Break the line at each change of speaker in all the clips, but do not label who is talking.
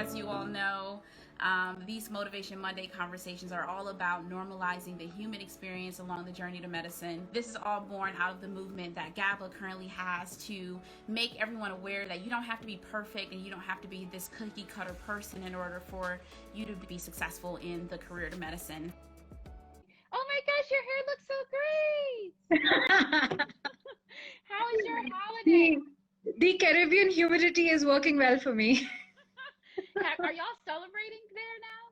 as you all know, these Motivation Monday conversations are all about normalizing the human experience along the journey to medicine. This is all born out of the movement that GABA currently has to make everyone aware that you don't have to be perfect and you don't have to be this cookie cutter person in order for you to be successful in the career to medicine. Oh my gosh, your hair looks so great. How was your holiday?
The Caribbean humidity is working well for me.
Are y'all celebrating there now?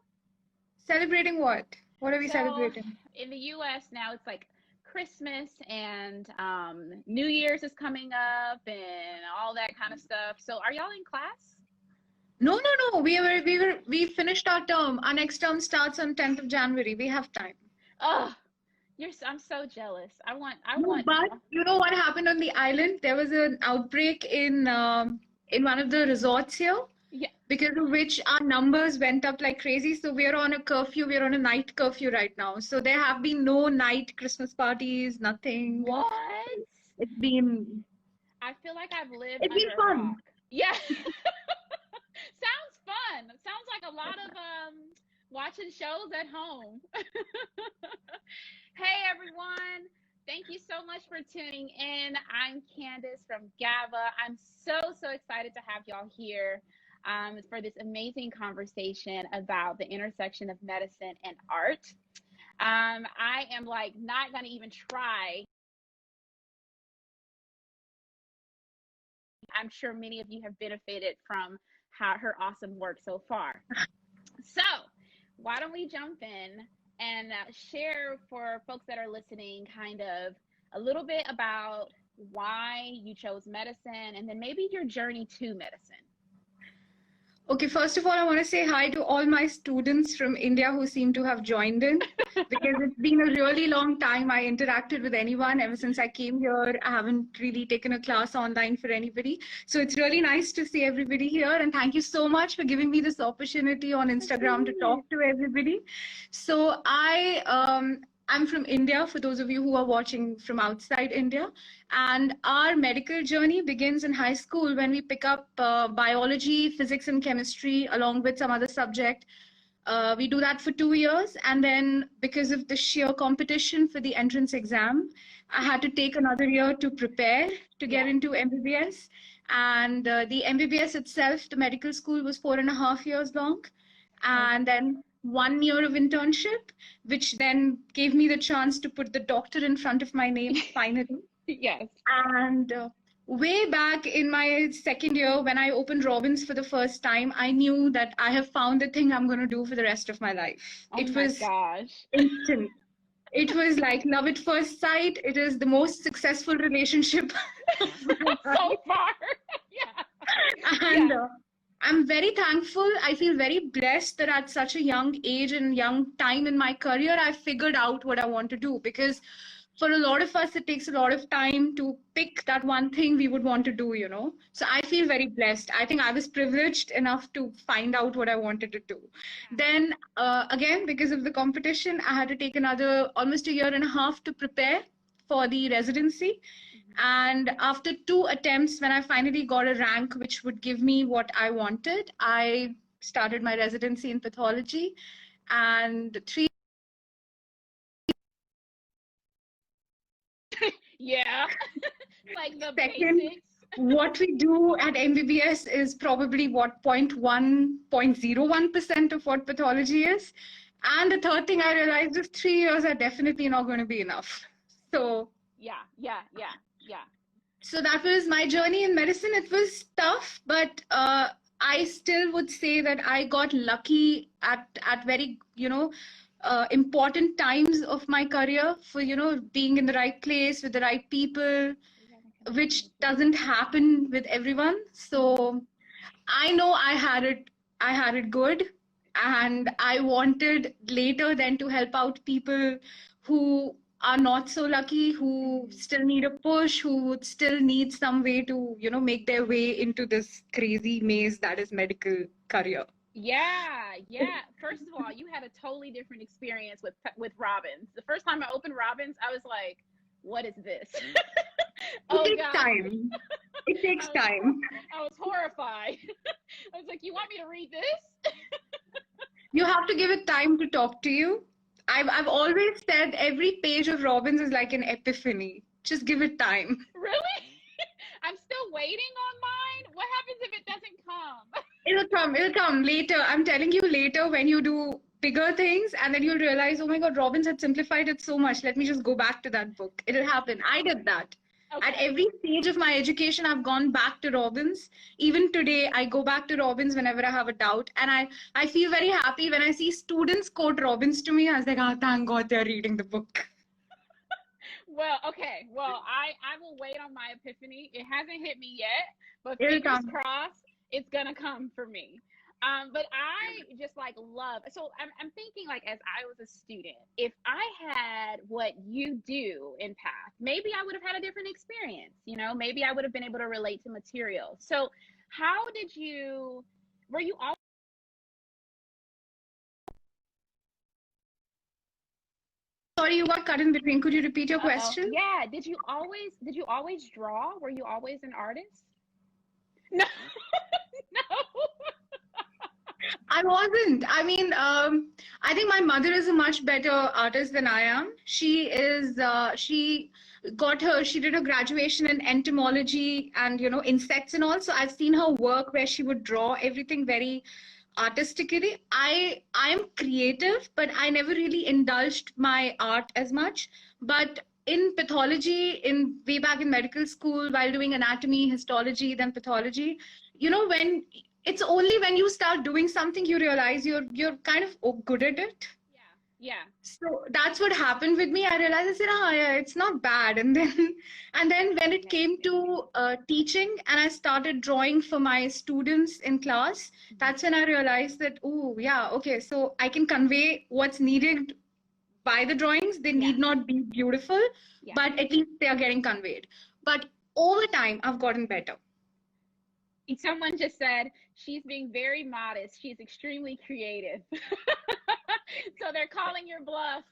Celebrating what? What are we celebrating?
In the US now, it's like Christmas and New Year's is coming up and all that kind of stuff. So are y'all in class?
No. We finished our term. Our next term starts on 10th of January. We have time.
Oh, I'm so jealous. I want.
But you know what happened on the island? There was an outbreak in one of the resorts here.
Yeah.
Because of which our numbers went up like crazy. So we're on a curfew. We're on a night curfew right now. So there have been no night Christmas parties, nothing.
What?
It's been...
I feel like I've lived
It's been fun.
rock. Yeah. Sounds fun. Sounds like a lot of watching shows at home. Hey, everyone. Thank you so much for tuning in. I'm Candace from GABA. I'm so excited to have y'all here for this amazing conversation about the intersection of medicine and art. I am like not going to even try. I'm sure many of you have benefited from her awesome work so far. So why don't we jump in and share for folks that are listening kind of a little bit about why you chose medicine and then maybe your journey to medicine.
Okay, first of all, I want to say hi to all my students from India who seem to have joined in because it's been a really long time I interacted with anyone. Ever since I came here, I haven't really taken a class online for anybody. So it's really nice to see everybody here. And thank you so much for giving me this opportunity on Instagram to talk to everybody. So I'm from India, for those of you who are watching from outside India. And our medical journey begins in high school when we pick up biology, physics, and chemistry, along with some other subject. We do that for 2 years. And then because of the sheer competition for the entrance exam, I had to take another year to prepare to get into MBBS. And the MBBS itself, the medical school, was 4.5 years long. And then 1 year of internship, which then gave me the chance to put the doctor in front of my name finally.
Yes.
And way back in my second year, when I opened Robbins for the first time, I knew that I have found the thing I'm going to do for the rest of my life.
Oh my gosh.
Instant. It was like love at first sight. It is the most successful relationship
so far. Yeah.
And I'm very thankful. I feel very blessed that at such a young age and young time in my career, I figured out what I want to do, because for a lot of us, it takes a lot of time to pick that one thing we would want to do, you know. So I feel very blessed. I think I was privileged enough to find out what I wanted to do. Then again, because of the competition, I had to take another almost 1.5 years to prepare for the residency. And after 2 attempts, when I finally got a rank which would give me what I wanted, I started my residency in pathology. And 3
yeah. Like the
second,
basics.
What we do at MBBS is probably what 0.01% of what pathology is. And the third thing I realized is 3 years are definitely not going to be enough. So
yeah.
So that was my journey in medicine. It was tough, but I still would say that I got lucky at very, important times of my career for, being in the right place with the right people, which doesn't happen with everyone. So I know I had it good, and I wanted later then to help out people who are not so lucky, who still need a push, who would still need some way to, make their way into this crazy maze that is medical career.
Yeah. First of all, you had a totally different experience with Robbins. The first time I opened Robbins, I was like, what is this?
It
Oh
takes
God.
time. It
I
takes
was
time.
I was horrified. I was like, you want me to read this?
You have to give it time to talk to you. I've always said every page of Robbins is like an epiphany. Just give it time.
Really? I'm still waiting on mine. What happens if it doesn't come?
It'll come later. I'm telling you later when you do bigger things and then you'll realize, oh my God, Robbins had simplified it so much. Let me just go back to that book. It'll happen. I did that. At
Okay.
every stage of my education, I've gone back to Robbins. Even today, I go back to Robbins whenever I have a doubt. And I feel very happy when I see students quote Robbins to me. I was like, ah, thank God they're reading the book.
Well, okay. Well, I will wait on my epiphany. It hasn't hit me yet, but
It'll
fingers
come.
crossed, it's gonna come for me. But I just like love. So I'm thinking like as I was a student, if I had what you do in Path, maybe I would have had a different experience. You know, maybe I would have been able to relate to material. So, how did you? Were you all?
Sorry, you got cut in between. Could you repeat your
Uh-oh.
question?
Yeah. Did you always draw? Were you always an artist? No. No.
I wasn't. I mean, I think my mother is a much better artist than I am. She did a graduation in entomology and, insects and all. So I've seen her work where she would draw everything very artistically. I'm creative, but I never really indulged my art as much. But in pathology, in way back in medical school, while doing anatomy, histology, then pathology, when it's only when you start doing something you realize you're kind of good at it.
Yeah. Yeah.
So that's what happened with me. I realized, I said, oh yeah, it's not bad. And then when it came to teaching and I started drawing for my students in class, that's when I realized that, oh yeah, okay, so I can convey what's needed by the drawings. They
Yeah.
need not be beautiful,
Yeah.
but at least they are getting conveyed. But over time, I've gotten better.
Someone just said she's being very modest. She's extremely creative. So they're calling your bluff.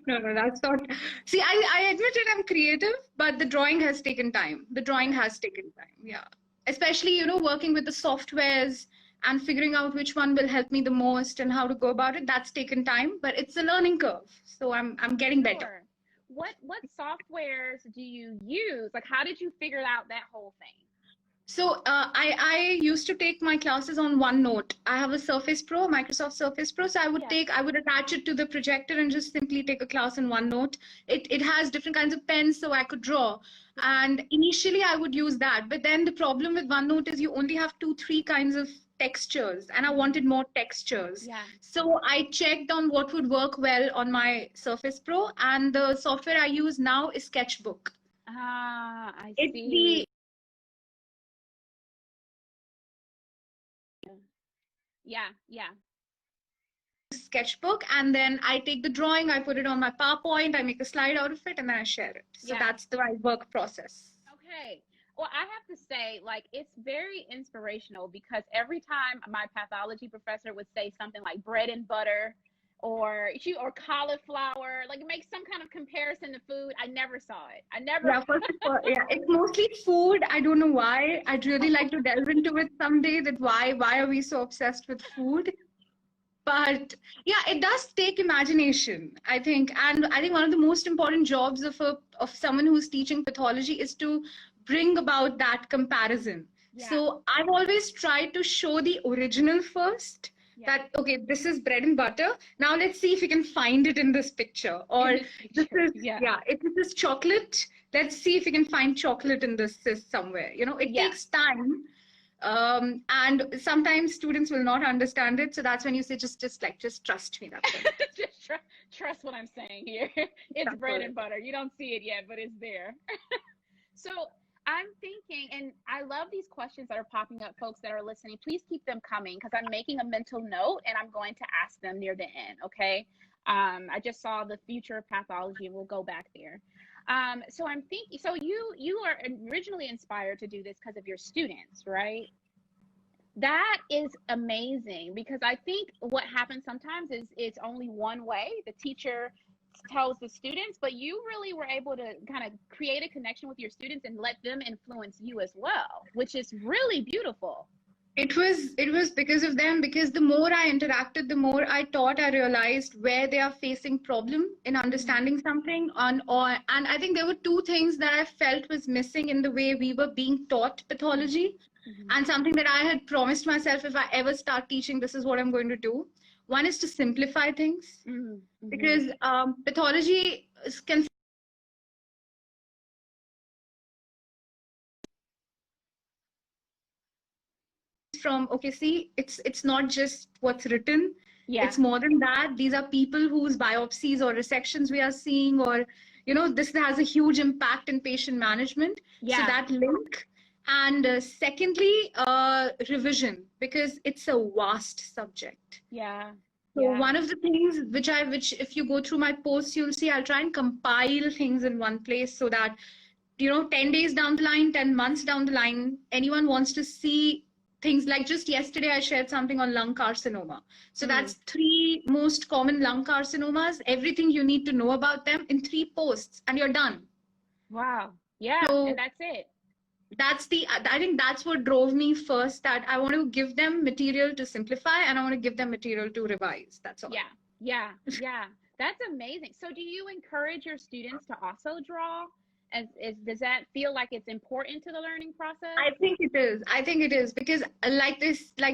No, that's not. See, I admit it, I'm creative, but the drawing has taken time. The drawing has taken time, yeah. Especially, working with the softwares and figuring out which one will help me the most and how to go about it. That's taken time, but it's a learning curve. So I'm getting better.
Sure. What softwares do you use? Like, how did you figure out that whole thing?
So I used to take my classes on OneNote. I have a Surface Pro, Microsoft Surface Pro. So I would attach it to the projector and just simply take a class in OneNote. It has different kinds of pens, so I could draw. And initially I would use that. But then the problem with OneNote is you only have 2, 3 kinds of textures, and I wanted more textures.
Yeah.
So I checked on what would work well on my Surface Pro, and the software I use now is Sketchbook.
Ah, I
It's
see.
the
Yeah, yeah.
Sketchbook, and then I take the drawing, I put it on my PowerPoint, I make a slide out of it, and then I share it. So
Yeah.
that's the work process.
Okay. Well, I have to say, like, it's very inspirational because every time my pathology professor would say something like bread and butter or cauliflower, like it makes some kind of comparison to food. I never saw it. I never.
Yeah, first of all, yeah, it's mostly food. I don't know why. I'd really like to delve into it someday, that why are we so obsessed with food? But yeah, it does take imagination, I think. And I think one of the most important jobs of someone who's teaching pathology is to bring about that comparison.
Yeah.
So I've always tried to show the original first.
Yeah.
That, okay, this is bread and butter. Now let's see if we can find it in this picture. Or this is, if this is chocolate, let's see if we can find chocolate in this somewhere. It takes time. And sometimes students will not understand it. So that's when you say, just trust me. That's it.
Just trust what I'm saying here. It's bread and butter. You don't see it yet, but it's there. So I'm thinking, and I love these questions that are popping up, folks that are listening. Please keep them coming because I'm making a mental note and I'm going to ask them near the end. Okay. I just saw the future of pathology and we'll go back there. So I'm thinking, so you are originally inspired to do this because of your students, right? That is amazing because I think what happens sometimes is it's only one way. The teacher tells the students, but you really were able to kind of create a connection with your students and let them influence you as well, which is really beautiful.
It was because of them, because the more I interacted, the more I taught, I realized where they are facing problem in understanding something and I think there were two things that I felt was missing in the way we were being taught pathology, and something that I had promised myself, if I ever start teaching, this is what I'm going to do. One is to simplify things, because pathology can from, okay, see, it's not just what's written.
Yeah.
It's more than that. These are people whose biopsies or resections we are seeing, or this has a huge impact in patient management.
Yeah.
So that link. And secondly, revision, because it's a vast subject.
Yeah.
So
Yeah.
one of the things which if you go through my posts, you'll see I'll try and compile things in one place, so that 10 days down the line, 10 months down the line, anyone wants to see things. Like just yesterday, I shared something on lung carcinoma. So that's 3 most common lung carcinomas, everything you need to know about them in 3 posts, and you're done.
Wow. Yeah.
So
and that's it.
I think that's what drove me first, that I want to give them material to simplify and I want to give them material to revise. That's all.
Yeah. That's amazing. So do you encourage your students to also draw? Does that feel like it's important to the learning process?
I think it is because like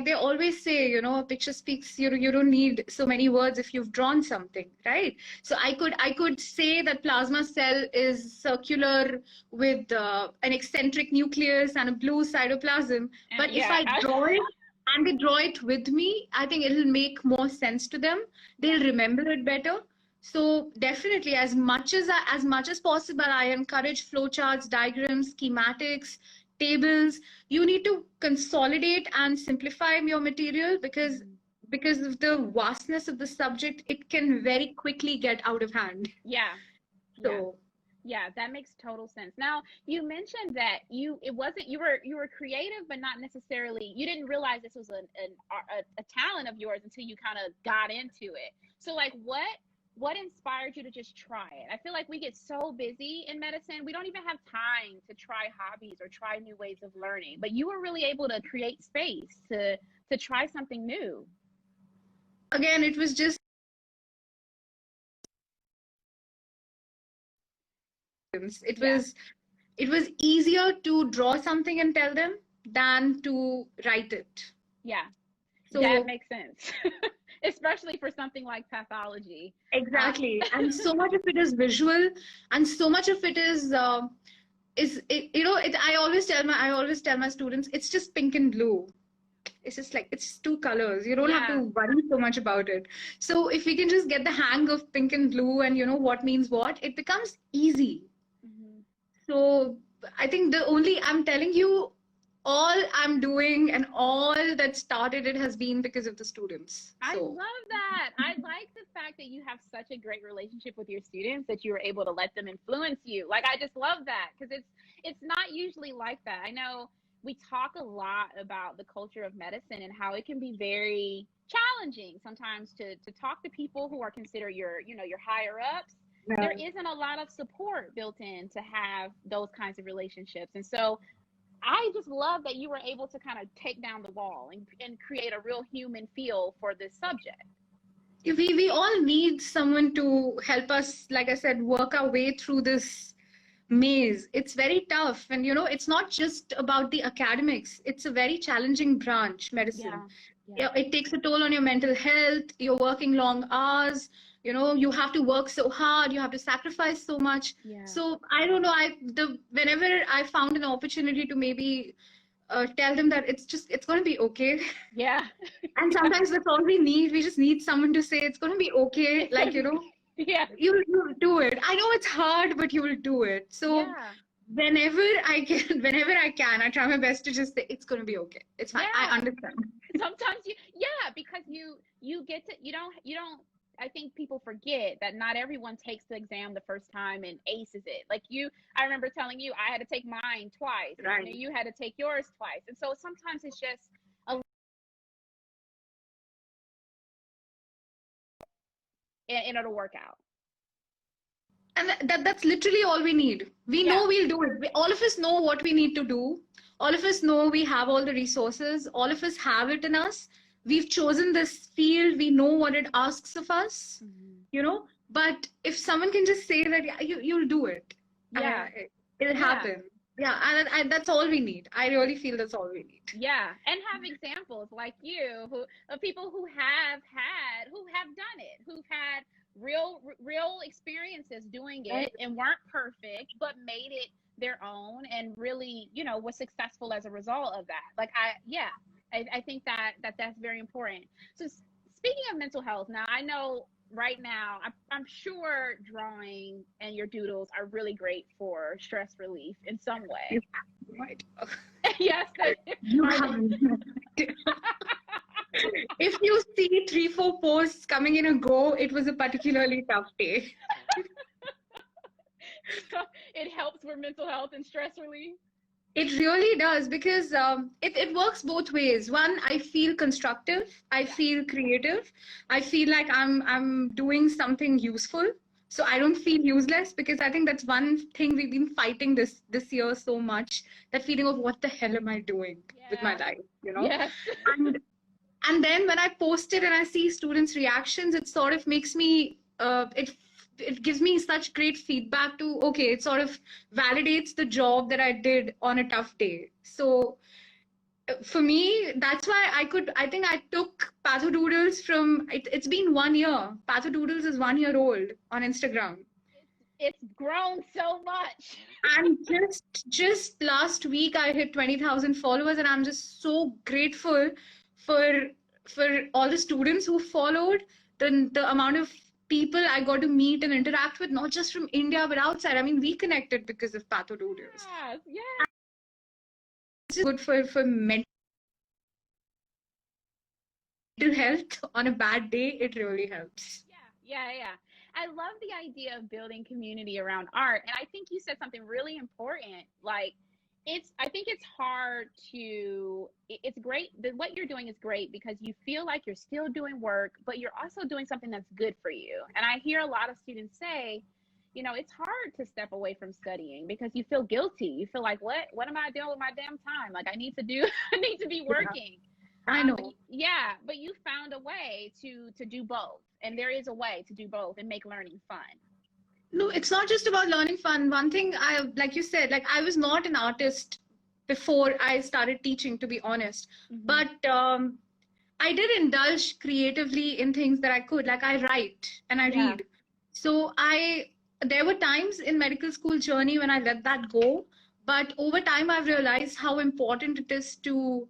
they always say, a picture speaks. You don't need so many words if you've drawn something, right? So I could say that plasma cell is circular with an eccentric nucleus and a blue cytoplasm. But if I draw it and they draw it with me, I think it'll make more sense to them. They'll remember it better. So definitely, as much as possible, I encourage flowcharts, diagrams, schematics, tables. You need to consolidate and simplify your material, because of the vastness of the subject, it can very quickly get out of hand.
Yeah.
So
yeah, that makes total sense. Now, you mentioned that you were creative, but not necessarily, you didn't realize this was a talent of yours until you kind of got into it. So like what inspired you to just try it? I feel like we get so busy in medicine, we don't even have time to try hobbies or try new ways of learning. But you were really able to create space to try something new.
Again, it was just it was easier to draw something and tell them than to write it.
Yeah. So that makes sense. Especially for something like pathology.
Exactly. And so much of it is visual, and so much of it is I always tell my students, it's just pink and blue. It's just like, it's 2 colors. You don't have to worry so much about it. So if we can just get the hang of pink and blue and what means what, it becomes easy. So I think I'm telling you, all I'm doing and all that started it has been because of the students.
I love that. I like the fact that you have such a great relationship with your students, that you were able to let them influence you. Like, I just love that, because it's not usually like that. I know we talk a lot about the culture of medicine and how it can be very challenging sometimes to talk to people who are considered your higher ups. Yeah. There isn't a lot of support built in to have those kinds of relationships. And so I just love that you were able to kind of take down the wall and create a real human feel for this subject.
We all need someone to help us, like I said, work our way through this maze. It's very tough. And, it's not just about the academics. It's a very challenging branch, medicine. Yeah. It takes a toll on your mental health. You're working long hours. You have to work so hard, you have to sacrifice so much. Yeah. So I don't know, whenever I found an opportunity to maybe tell them that it's going to be okay.
Yeah.
And sometimes that's all we need. We just need someone to say it's going to be okay. Like,
yeah,
you'll do it. I know it's hard, but you will do it. So whenever I can, I try my best to just say it's going to be okay. It's fine. I understand.
Sometimes because you get to, you don't, I think people forget that not everyone takes the exam the first time and aces it. Like I remember telling you, I had to take mine twice. Right. And you had to take yours twice. And so sometimes it's just and it'll work out.
And that's literally all we need. We
Yeah.
know we'll do it. All of us know what we need to do. All of us know we have all the resources. All of us have it in us. We've chosen this field. We know what it asks of us, you know. But if someone can just say that, yeah, you'll do it.
Yeah.
It'll happen. Yeah, and that's all we need. I really feel that's all we need.
Yeah, and have examples like you who of people who have done it, who've had real experiences doing it and weren't perfect but made it their own and really, you know, was successful as a result of that. Like I think that's very important. So speaking of mental health, now I know right now I'm sure drawing and your doodles are really great for stress relief in some way.
Right.
Yes.
You haven't. If you see 3-4 posts coming in a go, it was a particularly tough day.
It helps with mental health and stress relief.
It really does, because it works both ways. One, I feel constructive, I feel creative, I feel like I'm doing something useful. So I don't feel useless, because I think that's one thing we've been fighting this year so much, that feeling of what the hell am I doing with my life, you know?
Yes.
And then when I post it and I see students' reactions, it sort of makes me it gives me such great feedback to, okay, it sort of validates the job that I did on a tough day. So for me, that's why I think I took Pathodoodles from, it's been 1 year. Pathodoodles is 1 year old on Instagram.
It's grown so much.
And just last week I hit 20,000 followers, and I'm just so grateful for all the students who followed, the amount of people I got to meet and interact with, not just from India but outside. I mean, we connected because of Pathodoodles.
Yes.
It's good for mental health. On a bad day, it really helps.
Yeah. I love the idea of building community around art. And I think you said something really important. Like, I think it's hard to, it's great that what you're doing is great because you feel like you're still doing work, but you're also doing something that's good for you. And I hear a lot of students say, you know, it's hard to step away from studying because you feel guilty. You feel like, what am I doing with my damn time? Like, I need to do, I need to be working.
I know.
But you found a way to do both. And there is a way to do both and make learning fun.
No, it's not just about learning fun. One thing like you said, like I was not an artist before I started teaching, to be honest. But I did indulge creatively in things that I could. Like I write and I read. So there were times in medical school journey when I let that go. But over time, I've realized how important it is to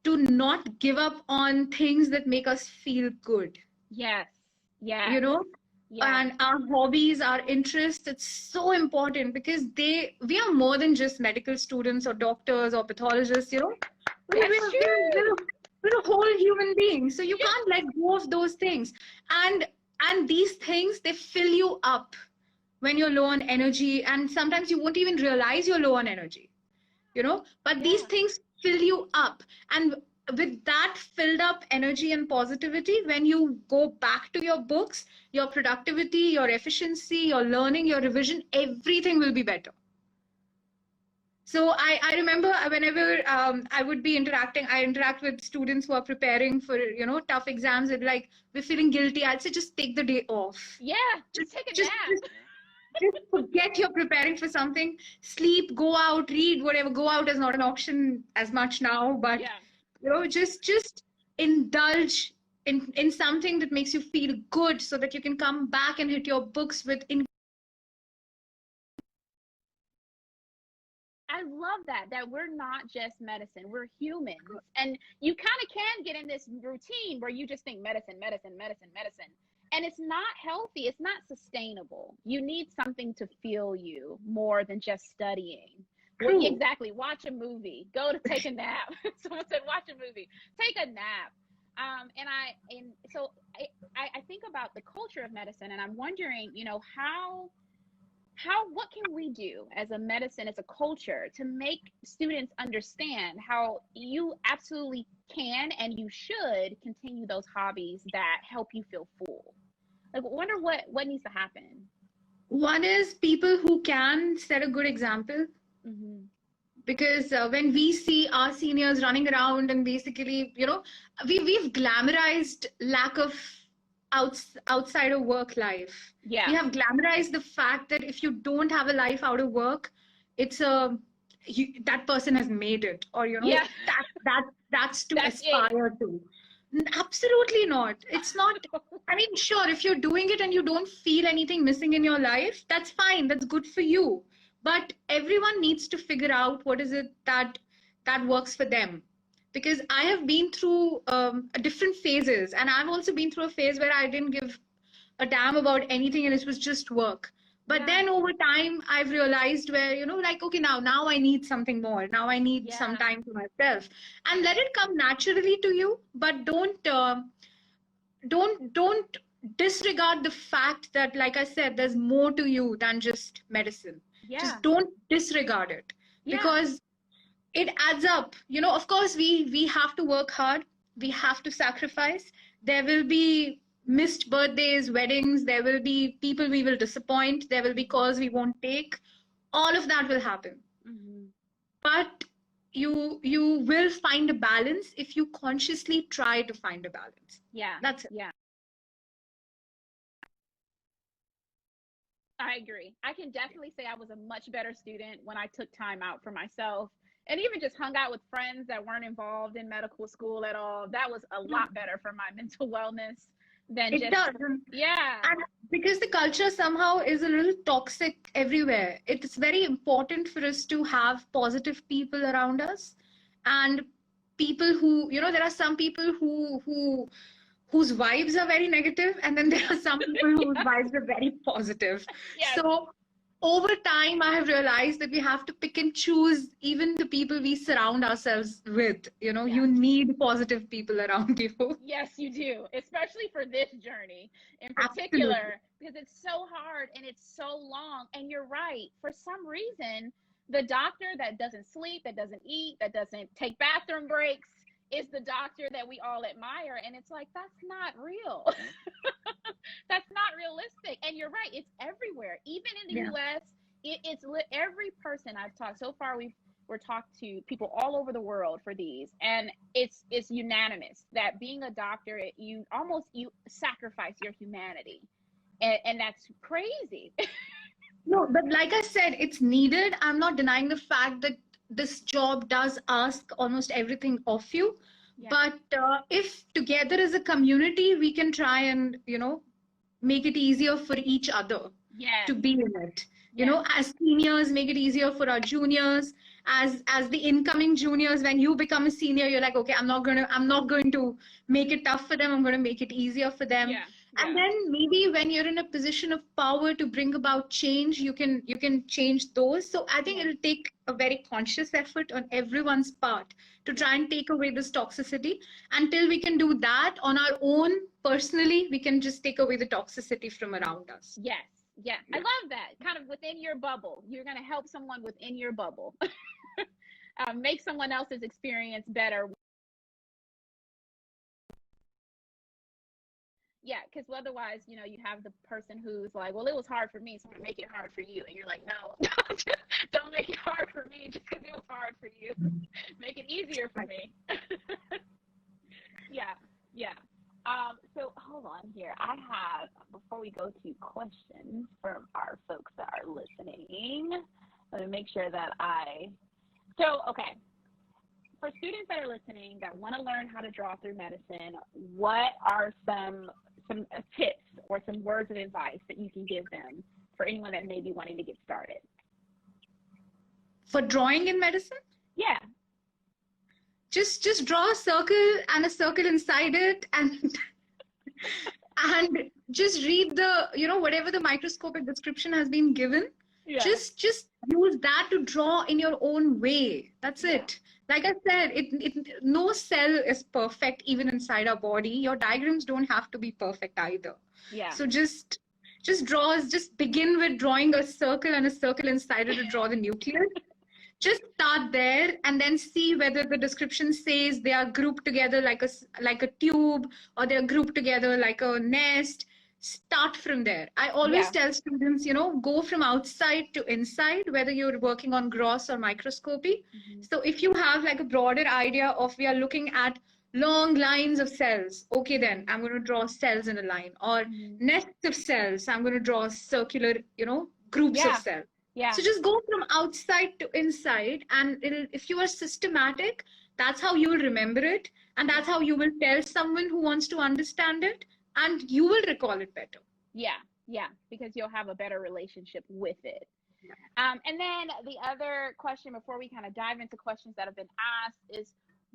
not give up on things that make us feel good.
Yes.
You know? And our hobbies, our interests, it's so important because we are more than just medical students or doctors or pathologists, you know? We're a whole human being. So you can't let go of those things. And these things, they fill you up when you're low on energy. And sometimes you won't even realize you're low on energy, you know? But these things fill you up. And with that filled up energy and positivity, when you go back to your books, your productivity, your efficiency, your learning, your revision, everything will be better. So I remember whenever I would be I interact with students who are preparing for, you know, tough exams. They'd be like, we're feeling guilty. I'd say, just take the day off.
Yeah, just take a nap.
Just forget you're preparing for something. Sleep, go out, read, whatever. Go out is not an option as much now, but you know, just indulge in something that makes you feel good, so that you can come back and hit your books with.
I love that we're not just medicine, we're humans. And you kind of can get in this routine where you just think medicine. And it's not healthy. It's not sustainable. You need something to fuel you more than just studying. Well, exactly. Watch a movie. Go to take a nap. Someone said, watch a movie. Take a nap. So I think about the culture of medicine, and I'm wondering, you know, what can we do as a medicine, as a culture, to make students understand how you absolutely can and you should continue those hobbies that help you feel full? Like, I wonder what needs to happen.
One is people who can set a good example.
Mm-hmm.
Because when we see our seniors running around and basically, we've glamorized lack of outside of work life.
Yeah.
We have glamorized the fact that if you don't have a life out of work, it's that person has made it, or
Yeah.
that's to
That's
aspire to. Absolutely not. It's not. I mean, sure, if you're doing it and you don't feel anything missing in your life, that's fine. That's good for you. But everyone needs to figure out what is it that works for them. Because I have been through different phases, and I've also been through a phase where I didn't give a damn about anything, and it was just work. But then over time, I've realized where, like, okay, now I need something more. Now I need some time to myself, and let it come naturally to you. But don't disregard the fact that, like I said, there's more to you than just medicine. Just don't disregard it, because it adds up. Of course, we have to work hard. We have to sacrifice. There will be missed birthdays, weddings. There will be people we will disappoint. There will be calls we won't take. All of that will happen.
Mm-hmm.
But you will find a balance if you consciously try to find a balance.
Yeah.
That's it.
Yeah. I agree. I can definitely say I was a much better student when I took time out for myself and even just hung out with friends that weren't involved in medical school at all. That was a lot better for my mental wellness than
It
just.
does.
Yeah.
And because the culture somehow is a little toxic everywhere, it's very important for us to have positive people around us, and people who, there are some people whose vibes are very negative, and then there are some people whose vibes are very positive.
Yes.
So over time, I have realized that we have to pick and choose even the people we surround ourselves with. You need positive people around you.
Yes, you do, especially for this journey in particular.
Absolutely.
Because it's so hard and it's so long. And you're right. For some reason, the doctor that doesn't sleep, that doesn't eat, that doesn't take bathroom breaks is the doctor that we all admire. And it's like, that's not real. That's not realistic. And you're right. It's everywhere. Even in the US, it's every person I've talked so far, we're talked to people all over the world for these, and it's unanimous that being a doctor, you sacrifice your humanity, and that's crazy.
No, but like I said, it's needed. I'm not denying the fact that this job does ask almost everything of you. But if together as a community, we can try and, make it easier for each other to be in it. As seniors, make it easier for our juniors. As the incoming juniors, when you become a senior, you're like, okay, I'm not going to make it tough for them. I'm going to make it easier for them. And then maybe when you're in a position of power to bring about change, you can change those. So I think it'll take a very conscious effort on everyone's part to try and take away this toxicity. Until we can do that on our own, personally, we can just take away the toxicity from around us.
Yes. Yeah. I love that. Kind of within your bubble. You're going to help someone within your bubble. Make someone else's experience better. Yeah, because otherwise, you have the person who's like, well, it was hard for me, so I'm going to make it hard for you. And you're like, no, don't make it hard for me just because it was hard for you. Make it easier for me. Yeah. So hold on here. I have, before we go to questions from our folks that are listening, let me make sure that okay. For students that are listening that want to learn how to draw through medicine, what are some tips or some words of advice that you can give them for anyone that may be wanting to get started?
For drawing in medicine?
Yeah.
Just draw a circle and a circle inside it, and just read the, whatever the microscopic description has been given. Just use that to draw in your own way. That's it. Like I said, no cell is perfect even inside our body. Your diagrams don't have to be perfect either. So just begin with drawing a circle and a circle inside it to draw the nucleus. Just start there and then see whether the description says they are grouped together like a tube, or they're grouped together like a nest. start from there. I always
Yeah.
tell students, go from outside to inside, whether you're working on gross or microscopy. So if you have like a broader idea of we are looking at long lines of cells, okay, then I'm going to draw cells in a line, or nests of cells, I'm going to draw circular, groups of
Yeah.
cells.
Yeah.
So just go from outside to inside, and if you are systematic, that's how you will remember it, and that's how you will tell someone who wants to understand it, and you will recall it better.
Yeah. Yeah. Because you'll have a better relationship with it. And then the other question before we kind of dive into questions that have been asked is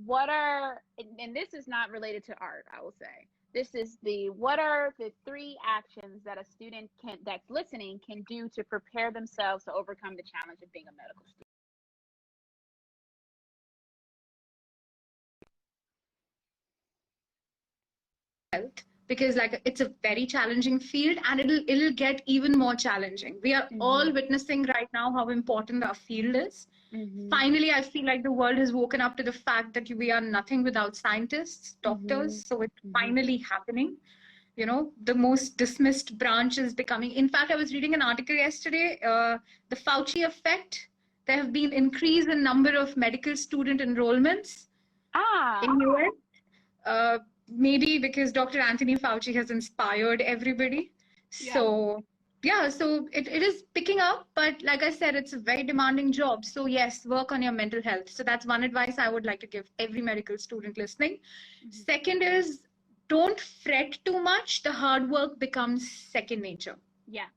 and this is not related to art, I will say. This is what are the 3 actions that a student that's listening can do to prepare themselves to overcome the challenge of being a medical student?
Because like it's a very challenging field, and it'll get even more challenging. We are all witnessing right now how important our field is. Finally, I feel like the world has woken up to the fact that we are nothing without scientists, doctors. So it's finally happening. The most dismissed branch is becoming. In fact, I was reading an article yesterday, the Fauci effect. There have been increase in number of medical student enrollments in US. Maybe because Dr. Anthony Fauci has inspired everybody. So so it is picking up, but like I said, it's a very demanding job. So yes, work on your mental health. So that's one advice I would like to give every medical student listening. Second is, don't fret too much. The hard work becomes second nature.
Yeah.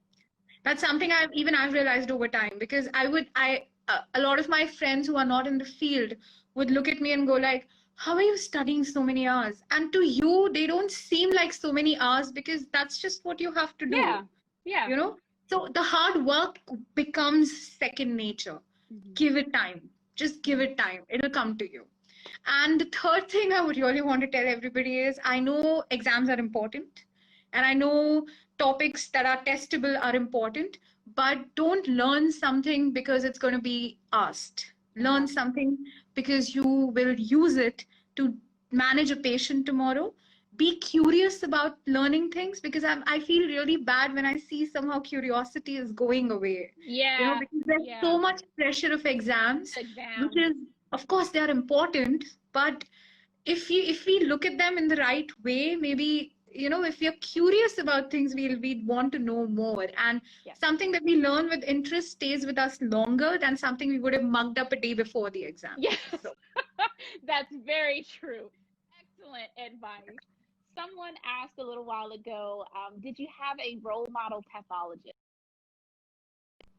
That's something I've realized over time, because a lot of my friends who are not in the field would look at me and go like, how are you studying so many hours? And to you, they don't seem like so many hours, because that's just what you have to do.
Yeah.
So the hard work becomes second nature. Give it time. Just give it time. It'll come to you. And the third thing I would really want to tell everybody is, I know exams are important, and I know topics that are testable are important, but don't learn something because it's going to be asked. Learn something because you will use it to manage a patient tomorrow. Be curious about learning things, because I feel really bad when I see somehow curiosity is going away.
Yeah.
Because there's so much pressure of exams, which is, of course, they are important, but if we look at them in the right way, maybe, if we are curious about things, we'd want to know more. And something that we learn with interest stays with us longer than something we would have mugged up a day before the exam.
Yes. So. That's very true. Excellent advice. Someone asked a little while ago, did you have a role model pathologist?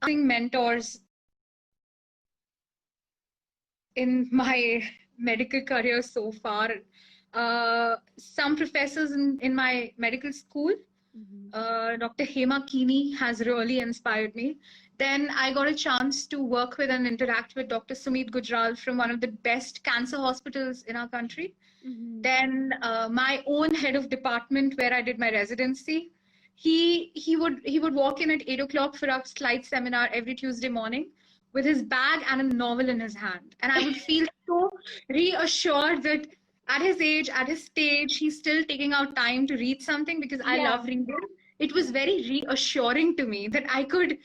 Mentors in my medical career so far. Some professors in my medical school, Dr. Hema Kini has really inspired me. Then I got a chance to work with and interact with Dr. Sumit Gujral from one of the best cancer hospitals in our country. Then my own head of department where I did my residency, he would walk in at 8 o'clock for our slide seminar every Tuesday morning with his bag and a novel in his hand. And I would feel so reassured that at his age, at his stage, he's still taking out time to read something, because I love reading. It was very reassuring to me that I could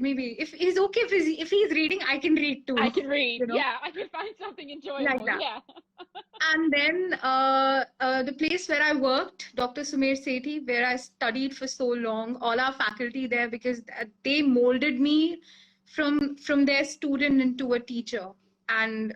maybe, if he's okay, if he's reading, I can read too.
I can read. Yeah, I can find something enjoyable.
Like that.
Yeah.
And then the place where I worked, Dr. Sumer Sethi, where I studied for so long, all our faculty there, because they molded me from their student into a teacher. And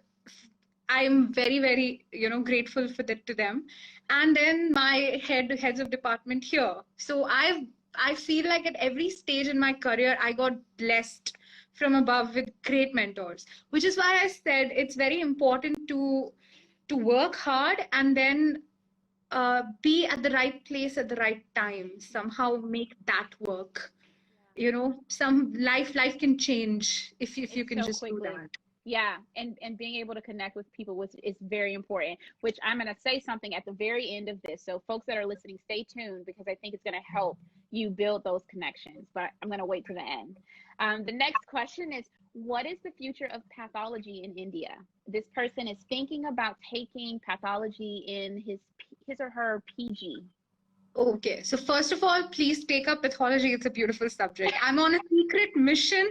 I'm very, very, grateful for that to them. And then my heads of department here. So I feel like at every stage in my career, I got blessed from above with great mentors, which is why I said it's very important to work hard and then be at the right place at the right time. Somehow make that work. Some life can change if you can just do that.
Yeah, and being able to connect with people is very important, which I'm going to say something at the very end of this. So folks that are listening, stay tuned, because I think it's going to help you build those connections, but I'm going to wait to the end. The next question is, what is the future of pathology in India? This person is thinking about taking pathology in his or her PG.
Okay, so first of all, please take up pathology. It's a beautiful subject. I'm on a secret mission.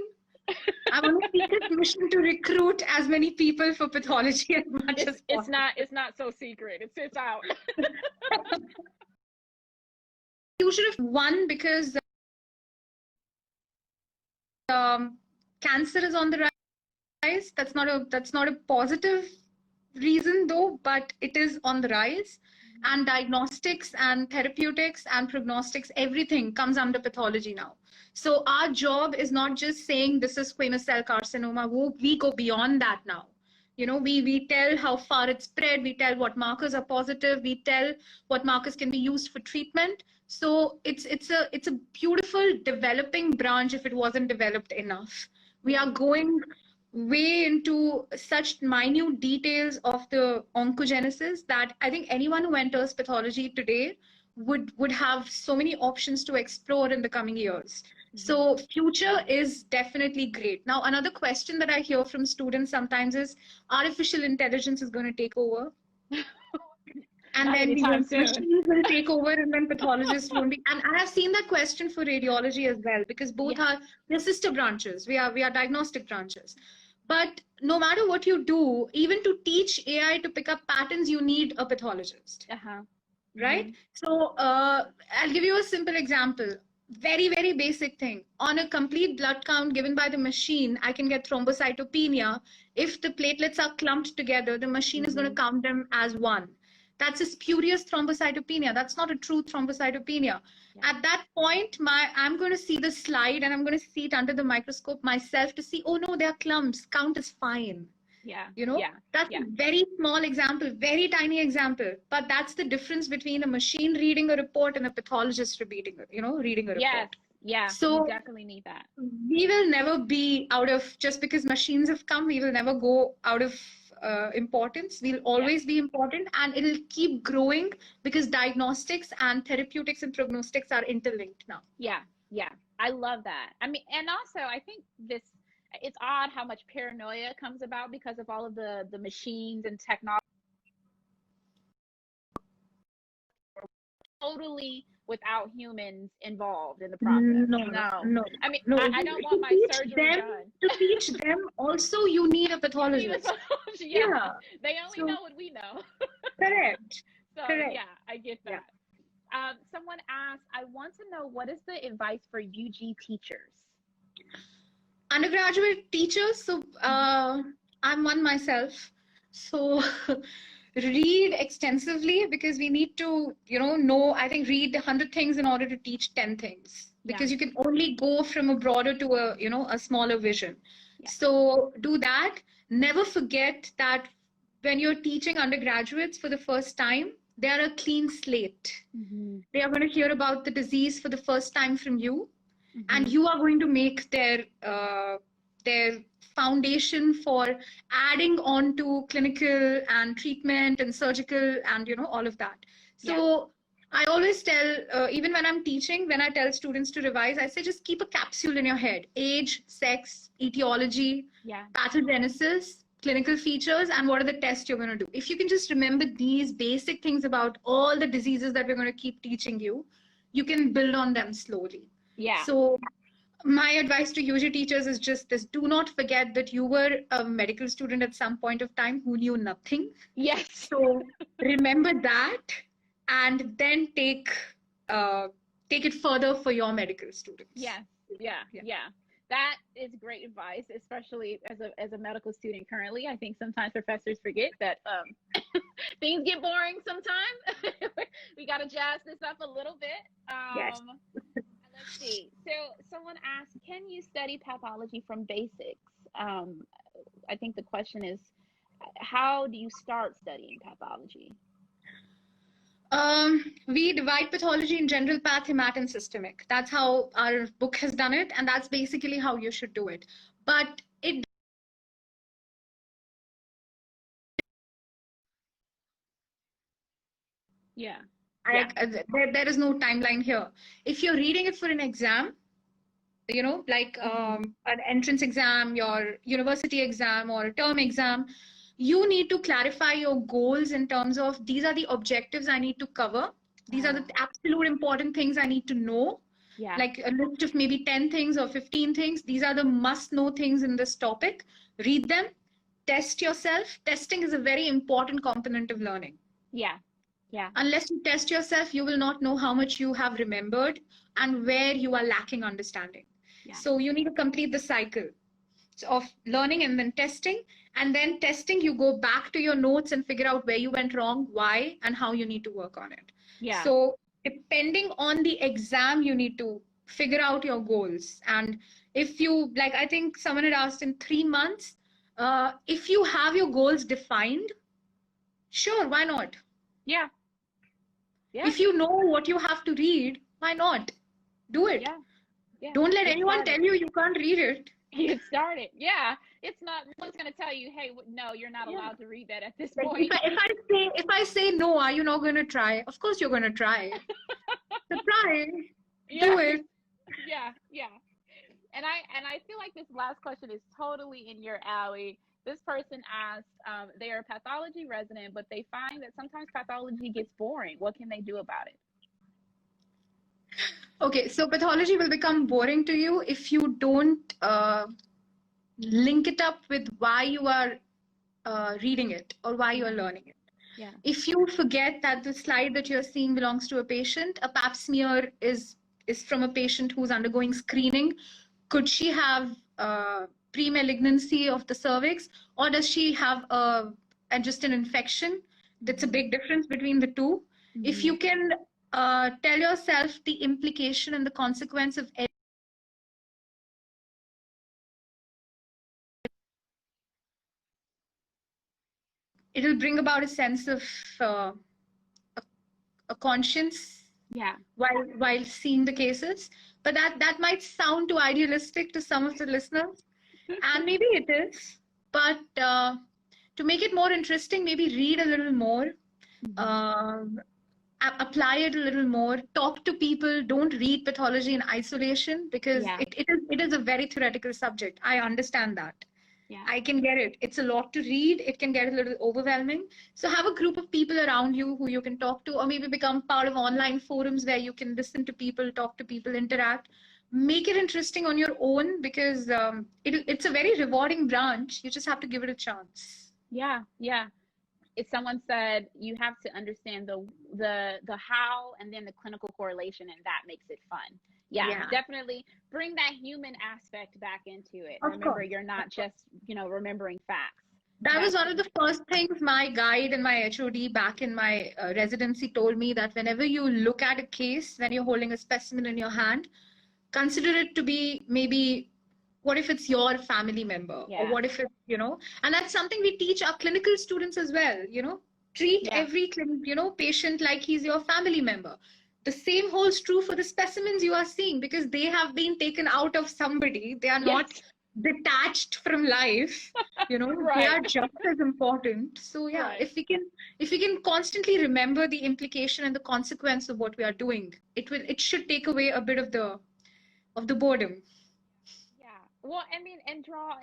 I'm on a secret mission to recruit as many people for pathology as much as possible.
It's not so secret. It's out.
You should have won because cancer is on the rise. That's not a positive reason though, but it is on the rise. And diagnostics and therapeutics and prognostics, everything comes under pathology now. So our job is not just saying this is squamous cell carcinoma. We go beyond that now. You know, we tell how far it's spread. We tell what markers are positive. We tell what markers can be used for treatment. So it's a beautiful developing branch if it wasn't developed enough. We are going way into such minute details of the oncogenesis that I think anyone who enters pathology today would have so many options to explore in the coming years. So future is definitely great. Now, another question that I hear from students sometimes is artificial intelligence is going to take over. And then the machines will take over, and then pathologists won't be. And I have seen that question for radiology as well, because both are they're sister branches. We are diagnostic branches. But no matter what you do, even to teach AI to pick up patterns, you need a pathologist. Right? So I'll give you a simple example. Very, very basic thing. On a complete blood count given by the machine, I can get thrombocytopenia. If the platelets are clumped together, the machine is going to count them as one. That's a spurious thrombocytopenia. That's not a true thrombocytopenia. At that point, I'm going to see the slide and I'm going to see it under the microscope myself to see, oh no, there are clumps. Count is fine. You know, that's a very small example, very tiny example. But that's the difference between a machine reading a report and a pathologist reading a report.
So you definitely need that.
We will never be out of, just because machines have come, we will never go out of importance. We'll always be important, and it'll keep growing because diagnostics and therapeutics and prognostics are interlinked now.
I love that. I mean, and also I think it's odd how much paranoia comes about because of all of the machines and technology. Totally without humans involved in the process. No. I mean, I don't want my surgery done.
To teach them also, you need a pathologist.
They only know what we know.
Correct.
So
Correct.
I get that. Someone asked, I want to know, what is the advice for UG teachers?
Undergraduate teachers, so I'm one myself. So read extensively, because we need to, I think read 100 things in order to teach 10 things, because you can only go from a broader to a smaller vision. So do that. Never forget that when you're teaching undergraduates for the first time, they are a clean slate. They are going to hear about the disease for the first time from you. And you are going to make their foundation for adding on to clinical and treatment and surgical and all of that. So I always tell, even when I'm teaching, when I tell students to revise, I say just keep a capsule in your head: age, sex, etiology, pathogenesis, clinical features, and what are the tests you're going to do. If you can just remember these basic things about all the diseases that we're going to keep teaching you, you can build on them slowly. So my advice to UG teachers is just this: do not forget that you were a medical student at some point of time who knew nothing. So remember that, and then take it further for your medical students.
That is great advice, especially as a medical student currently. I think sometimes professors forget that things get boring sometimes. We got to jazz this up a little bit. Let's see. So someone asked, can you study pathology from basics? I think the question is, how do you start studying pathology?
We divide pathology in general path, hemat, and systemic. That's how our book has done it, and that's basically how you should do it. But it there is no timeline here. If you're reading it for an exam, like an entrance exam, your university exam, or a term exam, you need to clarify your goals in terms of, these are the objectives I need to cover. These are the absolute important things I need to know.
Yeah.
Like a list of maybe 10 things or 15 things. These are the must know things in this topic. Read them, test yourself. Testing is a very important component of learning.
Yeah. Yeah.
Unless you test yourself, you will not know how much you have remembered and where you are lacking understanding.
Yeah.
So you need to complete the cycle of learning and then testing. And then testing, you go back to your notes and figure out where you went wrong, why, and how you need to work on it.
Yeah.
So depending on the exam, you need to figure out your goals. And if you, like, I think someone had asked in 3 months, if you have your goals defined, sure, why not?
Yeah. Yeah.
If you know what you have to read, why not? Do it.
Yeah. Yeah.
Don't let
Get
anyone
started.
tell you can't read it.
Get started. Yeah. It's not, no one's going to tell you, hey, no, you're not allowed to read that at this
Like,
point.
if I say no, are you not going to try? Of course you're going to try. So try.
Yeah.
Do it.
Yeah. Yeah. And I feel like this last question is totally in your alley. This person asked, they are a pathology resident, but they find that sometimes pathology gets boring. What can they do about it?
Okay, so pathology will become boring to you if you don't link it up with why you are reading it or why you are learning it.
Yeah.
If you forget that the slide that you're seeing belongs to a patient, a pap smear is from a patient who's undergoing screening. Could she have pre-malignancy of the cervix, or does she have just an infection? That's a big difference between the two.
Mm-hmm.
If you can tell yourself the implication and the consequence of it'll bring about a sense of a conscience,
yeah,
while seeing the cases. But that might sound too idealistic to some of the listeners, and maybe it is. But to make it more interesting, maybe read a little more. Apply it a little more, talk to people, don't read pathology in isolation, because it is a very theoretical subject. I understand that. Yeah. I can get it. It's a lot to read. It can get a little overwhelming. So have a group of people around you who you can talk to, or maybe become part of online forums where you can listen to people, talk to people, interact. Make it interesting on your own, because it's a very rewarding branch. You just have to give it a chance.
Yeah, yeah. If someone said you have to understand the how and then the clinical correlation, and that makes it fun. Yeah, definitely bring that human aspect back into it. Remember, you're not just, remembering facts.
That was one of the first things my guide and my HOD back in my residency told me, that whenever you look at a case, when you're holding a specimen in your hand, consider it to be maybe, what if it's your family member? Yeah. Or what if it's, and that's something we teach our clinical students as well, treat every patient like he's your family member. The same holds true for the specimens you are seeing, because they have been taken out of somebody. They are not detached from life, right. They are just as important. So if we can constantly remember the implication and the consequence of what we are doing, it should take away a bit of the boredom.
Well, and draw.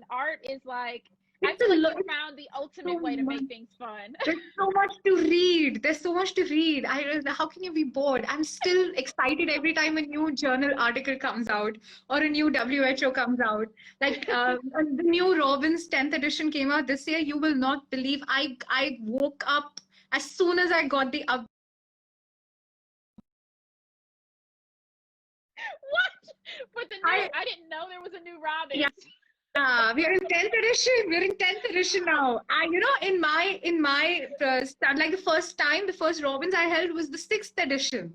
Art is like, I feel like you found the ultimate way to make things fun.
There's so much to read. How can you be bored? I'm still excited every time a new journal article comes out or a new WHO comes out. Like the new Robbins 10th edition came out this year. You will not believe. I woke up as soon as I got the up.
What? But I didn't know there was a new Robbins.
Yeah. We are in 10th edition. We're in 10th edition now. In my like the first Robbins I held was the 6th edition.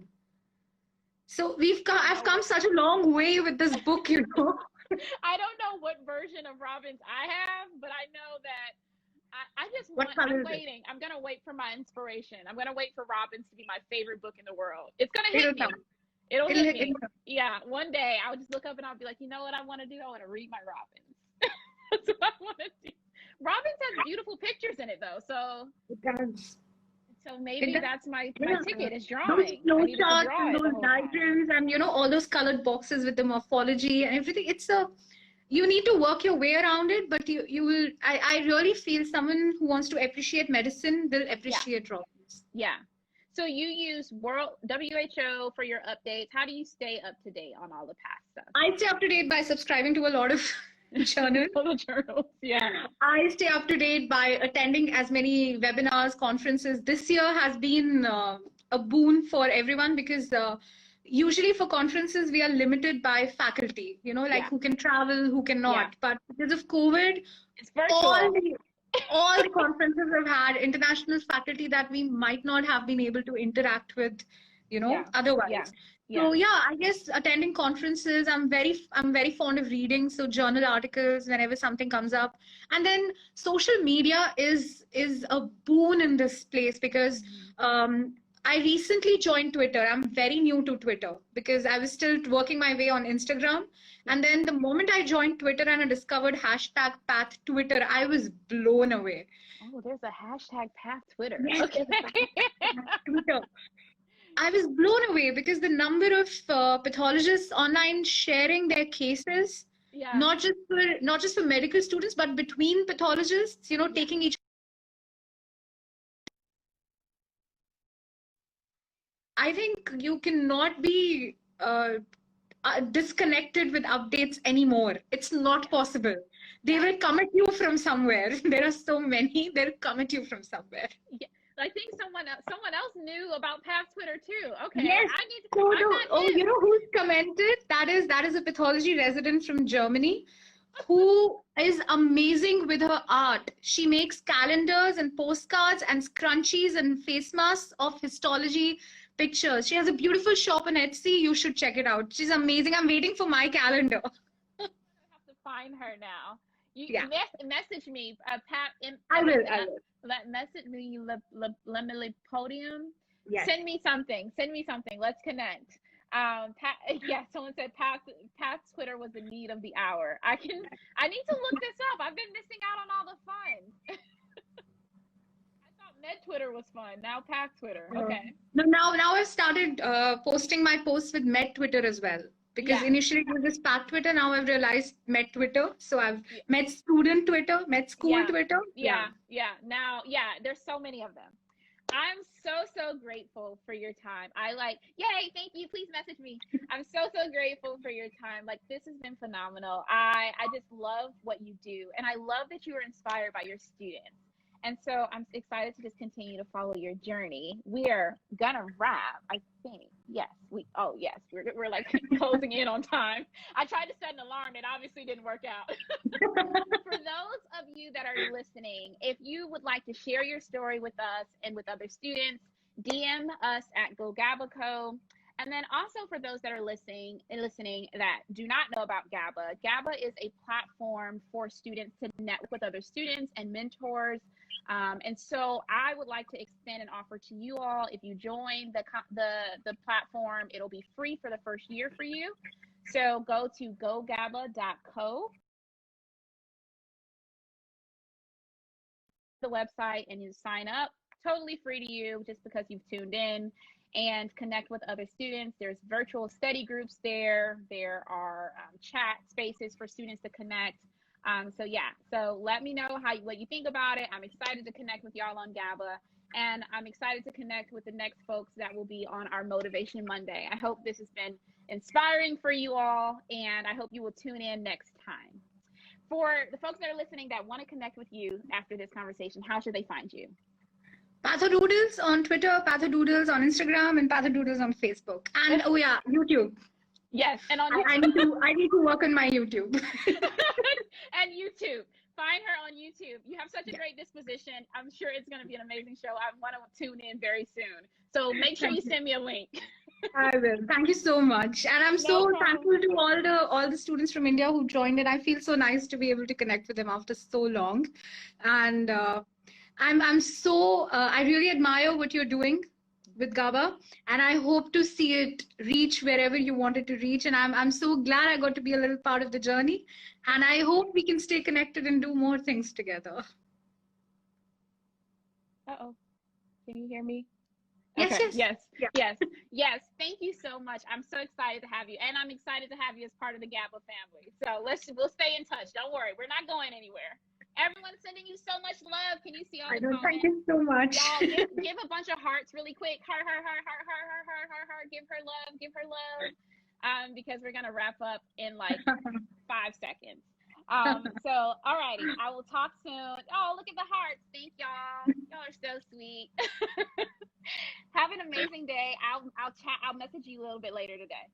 So I've come such a long way with this book,
I don't know what version of Robbins I have, but I know that I'm waiting. I'm going to wait for my inspiration. I'm going to wait for Robbins to be my favorite book in the world. It's going to hit me. It'll hit me. Yeah, one day I'll just look up and I'll be like, you know what I want to do? I want to read my Robbins. That's what I want to do. Robbins has beautiful pictures in it, though. So
it does.
So maybe that's my ticket is drawing.
Those flowcharts and those diagrams and all those colored boxes with the morphology and everything. You need to work your way around it, but you will. I really feel someone who wants to appreciate medicine will appreciate Robbins.
Yeah. So you use World WHO for your updates. How do you stay up to date on all the past stuff?
I stay up to date by subscribing to a lot of journals.
All the journals, yeah.
I stay up to date by attending as many webinars, conferences. This year has been a boon for everyone because usually for conferences, we are limited by faculty, you know, like who can travel, who cannot. But because of COVID,
it's virtual.
All the conferences have had international faculty that we might not have been able to interact with, you know, otherwise. So yeah, I guess attending conferences, I'm very fond of reading. So journal articles whenever something comes up. And then social media is a boon in this place because I recently joined Twitter. I'm very new to Twitter because I was still working my way on Instagram. And then the moment I joined Twitter and I discovered hashtag Path Twitter, I was blown away.
Oh, there's a hashtag Path Twitter.
Yes,
okay.
Twitter. I was blown away because the number of pathologists online sharing their cases, not just for medical students, but between pathologists, you know, taking each. I think you cannot be disconnected with updates anymore. It's not possible. They will come at you from somewhere. There are so many. They'll come at you from somewhere.
Yeah. I think someone else knew about Path Twitter too. Okay.
Yes.
I need to.
You know who's commented? That is a pathology resident from Germany who is amazing with her art. She makes calendars and postcards and scrunchies and face masks of histology pictures. She has a beautiful shop on Etsy. You should check it out. She's amazing. I'm waiting for my calendar.
I have to find her now. You message me, Pat.
I will.
Message me, Lemily Podium.
Yes.
Send me something. Let's connect. Someone said Pat's Twitter was the need of the hour. I need to look this up. I've been missing out on all the fun. I thought Med Twitter was fun. Now Pat Twitter. Okay.
No, now I've started posting my posts with Med Twitter as well. Because initially it was just Pat Twitter. Now I've realized Med Twitter. So I've Med Student Twitter, Med School Twitter.
Now, there's so many of them. I'm so grateful for your time. Yay, thank you. Please message me. I'm so grateful for your time. Like, this has been phenomenal. I just love what you do. And I love that you were inspired by your students. And so I'm excited to just continue to follow your journey. We're gonna wrap, I think. We're like closing in on time. I tried to set an alarm. It obviously didn't work out. For those of you that are listening, if you would like to share your story with us and with other students, DM us at GoGabaCo. And then also for those that are listening that do not know about GABA, GABA is a platform for students to network with other students and mentors. And so I would like to extend an offer to you all. If you join the platform, it'll be free for the first year for you. So go to gogaba.co, the website, and you sign up. Totally free to you just because you've tuned in, and connect with other students. There's virtual study groups there. There are chat spaces for students to connect. So let me know what you think about it. I'm excited to connect with y'all on GABA, and I'm excited to connect with the next folks that will be on our Motivation Monday. I hope this has been inspiring for you all, and I hope you will tune in next time. For the folks that are listening that want to connect with you after this conversation, how should they find you?
Pathodoodles on Twitter, Pathodoodles on Instagram, and Pathodoodles on Facebook. And YouTube.
Yes, and on YouTube.
I need to work on my YouTube.
And YouTube. Find her on YouTube. You have such a great disposition. I'm sure it's going to be an amazing show. I want to tune in very soon. So make sure you send me a link.
I will. Thank you so much. And I'm so thankful to all the students from India who joined it. I feel so nice to be able to connect with them after so long. And I really admire what you're doing with GABA, and I hope to see it reach wherever you want it to reach. And I'm so glad I got to be a little part of the journey, and I hope we can stay connected and do more things together.
Uh-oh. Can you hear me?
Yes,
okay. Yes. Thank you so much. I'm so excited to have you, and I'm excited to have you as part of the GABA family. So we'll stay in touch. Don't worry, we're not going anywhere. Everyone's sending you so much love. Can you see all
I
the
know. Thank
comments?
you so much.
Y'all give a bunch of hearts really quick. Heart, heart, heart, heart, heart, heart, heart, heart, heart. Give her love. Give her love. Because we're gonna wrap up in like 5 seconds. So alrighty, I will talk soon. Oh, look at the hearts. Thank y'all. Y'all are so sweet. Have an amazing day. I'll message you a little bit later today.